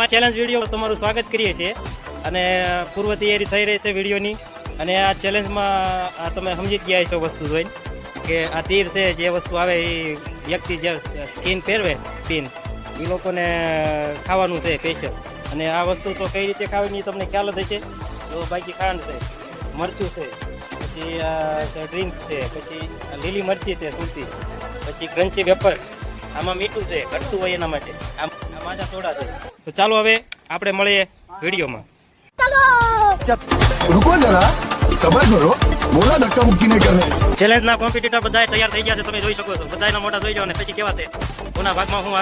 અમારા challenge video તમારું સ્વાગત કરીએ છીએ અને પૂર્વ તૈયારી થઈ રહી છે વિડીયોની અને આ ચેલેન્જમાં આ તમે સમજી જ ગયા છો વસ્તુ જોઈને કે આ તીર છે જે વસ્તુ આવે એ વ્યક્તિ જે સ્કીન પહેરવે સ્કીન એ લોકોને ખાવાનું છે સ્પેશિયલ અને આ વસ્તુ તો કઈ રીતે ખાવાની તમને ખ્યાલ જ હશે તો બાકી ખાંડ છે મરચું છે પછી ડ્રિંક્સ છે પછી લીલી મરચી છે સુરતી પછી ક્રન્ચી વેફર આમાં મીઠું છે ઘટતું હોય એના માટે આ માજા સોડા છે તો ચાલો હવે આપણે મળીએ વિડીયોમાં रुको जरा सबर करो बोला धक्का मुक्की नहीं करने ચેલેન્જના કોમ્પિટિટર બધા તૈયાર થઈ ગયા છે તમે જોઈ શકો છો બધાના મોટા જોઈ લો અને પછી કેવા છે કોના ભાગમાં શું આવે